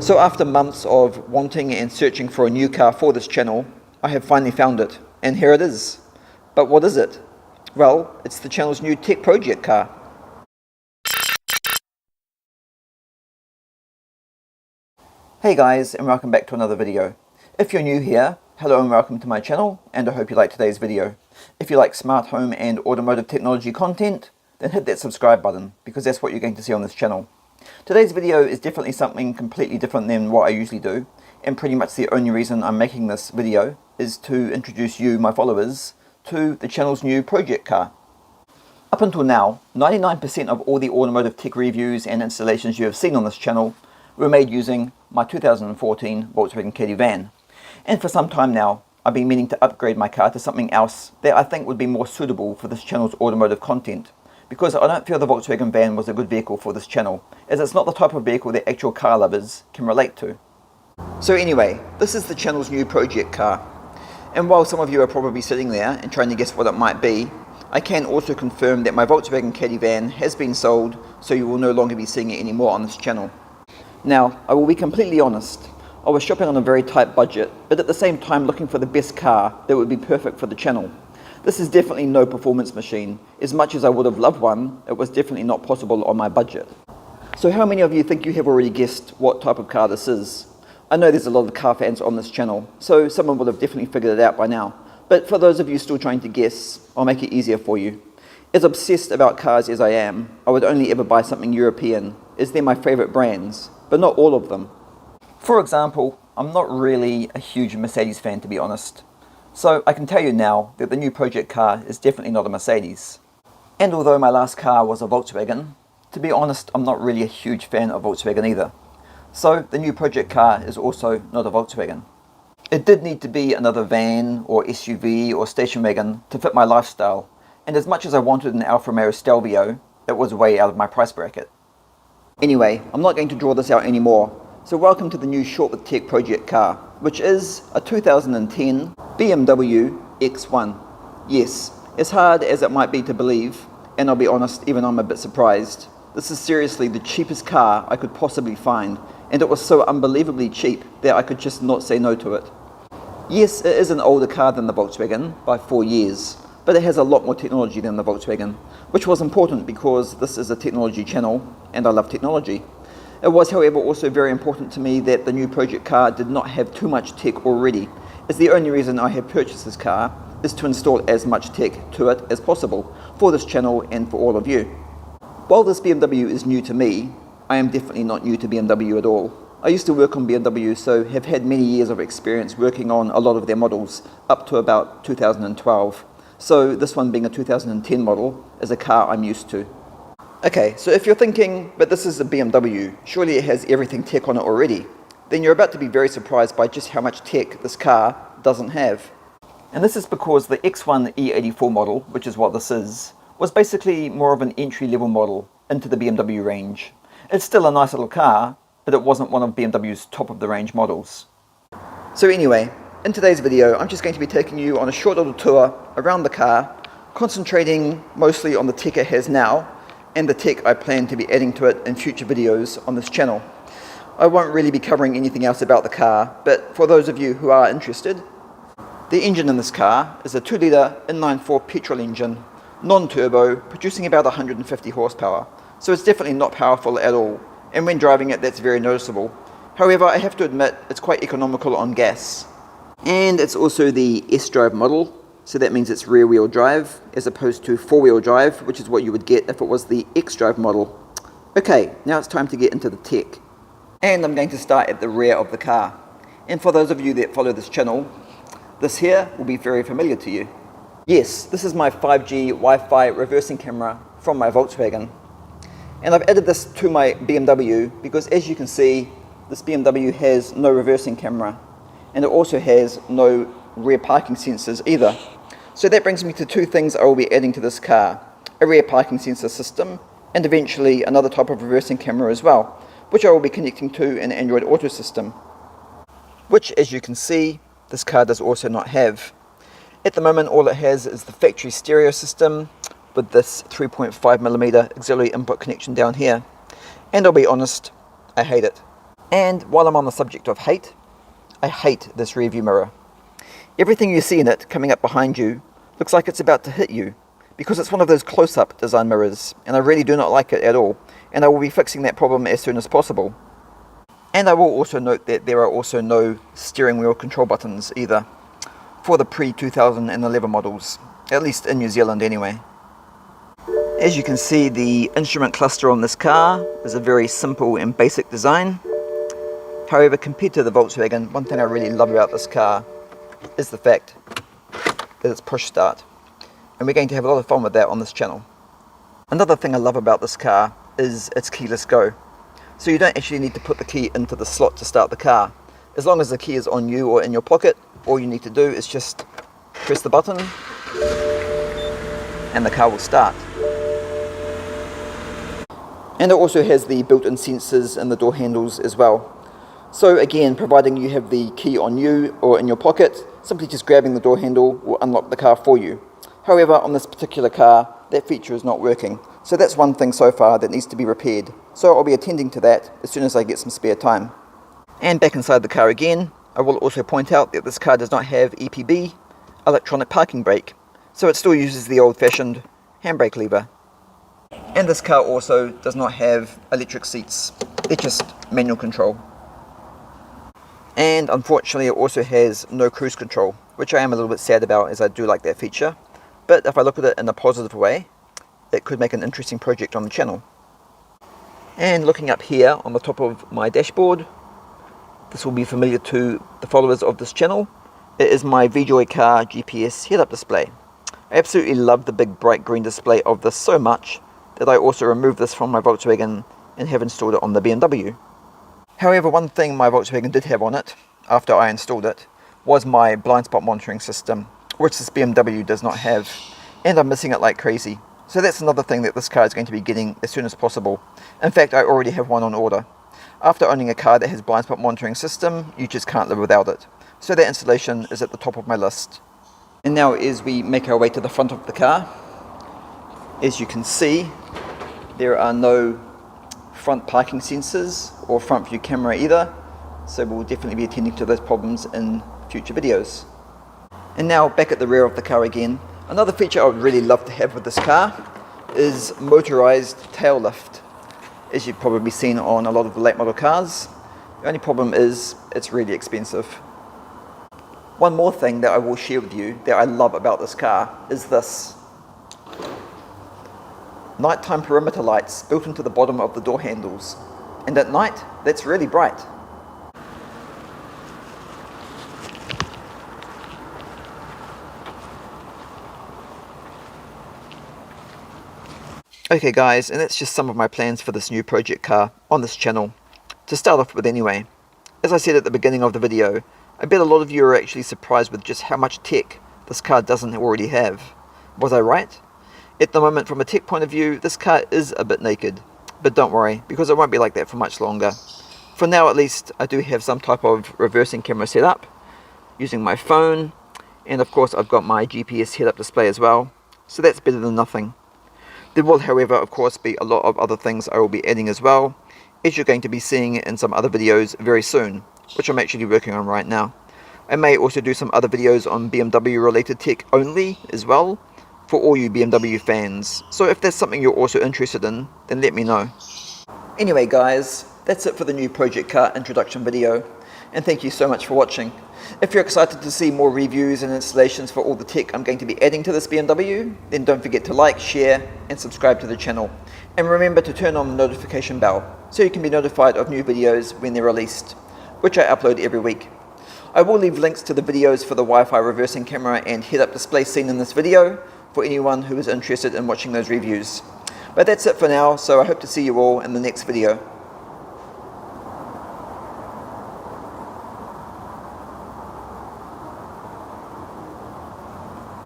So after months of wanting and searching for a new car for this channel, I have finally found it, and here it is. But what is it? Well, it's the channel's new tech project car. Hey guys, and welcome back to another video. If you're new here, hello and welcome to my channel, and I hope you like today's video. If you like smart home and automotive technology content, then hit that subscribe button, because that's what you're going to see on this channel. Today's video is definitely something completely different than what I usually do, and pretty much the only reason I'm making this video is to introduce you, my followers, to the channel's new project car. Up until now, 99% of all the automotive tech reviews and installations you have seen on this channel were made using my 2014 Volkswagen Caddy van. And for some time now, I've been meaning to upgrade my car to something else that I think would be more suitable for this channel's automotive content, because I don't feel the Volkswagen van was a good vehicle for this channel, as it's not the type of vehicle that actual car lovers can relate to. So anyway, this is the channel's new project car. And while some of you are probably sitting there and trying to guess what it might be, I can also confirm that my Volkswagen Caddy van has been sold, so you will no longer be seeing it anymore on this channel. Now, I will be completely honest, I was shopping on a very tight budget, but at the same time looking for the best car that would be perfect for the channel. This is definitely no performance machine. As much as I would have loved one, it was definitely not possible on my budget. So how many of you think you have already guessed what type of car this is? I know there's a lot of car fans on this channel, so someone would have definitely figured it out by now. But for those of you still trying to guess, I'll make it easier for you. As obsessed about cars as I am, I would only ever buy something European, as they're my favourite brands, but not all of them. For example, I'm not really a huge Mercedes fan, to be honest. So I can tell you now that the new project car is definitely not a Mercedes. And although my last car was a Volkswagen, to be honest, I'm not really a huge fan of Volkswagen either. So the new project car is also not a Volkswagen. It did need to be another van or SUV or station wagon to fit my lifestyle, and as much as I wanted an Alfa Romeo Stelvio, it was way out of my price bracket. Anyway, I'm not going to draw this out anymore. So welcome to the new Short with Tech project car, which is a 2010 BMW X1. Yes, as hard as it might be to believe, and I'll be honest, even I'm a bit surprised, this is seriously the cheapest car I could possibly find, and it was so unbelievably cheap that I could just not say no to it. Yes, it is an older car than the Volkswagen by 4 years, but it has a lot more technology than the Volkswagen, which was important because this is a technology channel, and I love technology. It was, however, also very important to me that the new project car did not have too much tech already, as the only reason I have purchased this car is to install as much tech to it as possible for this channel and for all of you. While this BMW is new to me, I am definitely not new to BMW at all. I used to work on BMW, so have had many years of experience working on a lot of their models up to about 2012. So this one being a 2010 model is a car I'm used to. Okay, so if you're thinking, but this is a BMW, surely it has everything tech on it already, then you're about to be very surprised by just how much tech this car doesn't have. And this is because the X1 E84 model, which is what this is, was basically more of an entry-level model into the BMW range. It's still a nice little car, but it wasn't one of BMW's top-of-the-range models. So anyway, in today's video, I'm just going to be taking you on a short little tour around the car, concentrating mostly on the tech it has now, and the tech I plan to be adding to it in future videos on this channel. I won't really be covering anything else about the car, but for those of you who are interested, the engine in this car is a 2-litre inline-4 petrol engine, non-turbo, producing about 150 horsepower, so it's definitely not powerful at all, and when driving it that's very noticeable. However, I have to admit it's quite economical on gas. And it's also the S-Drive model, so that means it's rear-wheel drive as opposed to four-wheel drive, which is what you would get if it was the X-Drive model. Okay, now it's time to get into the tech. And I'm going to start at the rear of the car. And for those of you that follow this channel, this here will be very familiar to you. Yes, this is my 5G Wi-Fi reversing camera from my Volkswagen. And I've added this to my BMW because, as you can see, this BMW has no reversing camera. And it also has no rear parking sensors either. So that brings me to two things I will be adding to this car: a rear parking sensor system, and eventually another type of reversing camera as well, which I will be connecting to an Android Auto system, which, as you can see, this car does also not have. At the moment, all it has is the factory stereo system with this 3.5mm auxiliary input connection down here. And I'll be honest, I hate it. And while I'm on the subject of hate, I hate this rear view mirror. Everything you see in it coming up behind you looks like it's about to hit you, because it's one of those close-up design mirrors, and I really do not like it at all, and I will be fixing that problem as soon as possible. And I will also note that there are also no steering wheel control buttons either, for the pre-2011 models, at least in New Zealand anyway. As you can see, the instrument cluster on this car is a very simple and basic design. However, compared to the Volkswagen, one thing I really love about this car is the fact that it's push start. And we're going to have a lot of fun with that on this channel. Another thing I love about this car is its keyless go. So you don't actually need to put the key into the slot to start the car. As long as the key is on you or in your pocket, all you need to do is just press the button and the car will start. And it also has the built-in sensors in the door handles as well. So again, providing you have the key on you or in your pocket, simply just grabbing the door handle will unlock the car for you. However, on this particular car, that feature is not working. So that's one thing so far that needs to be repaired. So I'll be attending to that as soon as I get some spare time. And back inside the car again, I will also point out that this car does not have EPB, electronic parking brake. So it still uses the old-fashioned handbrake lever. And this car also does not have electric seats. They're just manual control. And unfortunately it also has no cruise control, which I am a little bit sad about, as I do like that feature. But if I look at it in a positive way, it could make an interesting project on the channel. And looking up here on the top of my dashboard, this will be familiar to the followers of this channel. It is my VJoy car GPS head-up display. I absolutely love the big bright green display of this so much that I also removed this from my Volkswagen and have installed it on the BMW. However, one thing my Volkswagen did have on it, after I installed it, was my blind spot monitoring system, which this BMW does not have, and I'm missing it like crazy. So that's another thing that this car is going to be getting as soon as possible. In fact, I already have one on order. After owning a car that has blind spot monitoring system, you just can't live without it. So that installation is at the top of my list. And now as we make our way to the front of the car, as you can see, there are no front parking sensors or front view camera either, so we'll definitely be attending to those problems in future videos. And now back at the rear of the car again, another feature I would really love to have with this car is motorized tail lift, as you've probably seen on a lot of the late model cars. The only problem is it's really expensive. One more thing that I will share with you that I love about this car is this. Nighttime perimeter lights built into the bottom of the door handles. And at night, that's really bright. Okay guys, and that's just some of my plans for this new project car on this channel. To start off with anyway, as I said at the beginning of the video, I bet a lot of you are actually surprised with just how much tech this car doesn't already have. Was I right? At the moment, from a tech point of view, this car is a bit naked. But don't worry, because it won't be like that for much longer. For now at least, I do have some type of reversing camera set up, using my phone, and of course I've got my GPS head-up display as well, so that's better than nothing. There will, however, of course, be a lot of other things I will be adding as well, as you're going to be seeing in some other videos very soon, which I'm actually working on right now. I may also do some other videos on BMW related tech only as well, for all you BMW fans. So if that's something you're also interested in, then let me know. Anyway guys, that's it for the new project car introduction video, and thank you so much for watching. If you're excited to see more reviews and installations for all the tech I'm going to be adding to this BMW, then don't forget to like, share and subscribe to the channel. And remember to turn on the notification bell so you can be notified of new videos when they're released, which I upload every week. I will leave links to the videos for the Wi-Fi reversing camera and head-up display seen in this video for anyone who is interested in watching those reviews. But that's it for now, so I hope to see you all in the next video.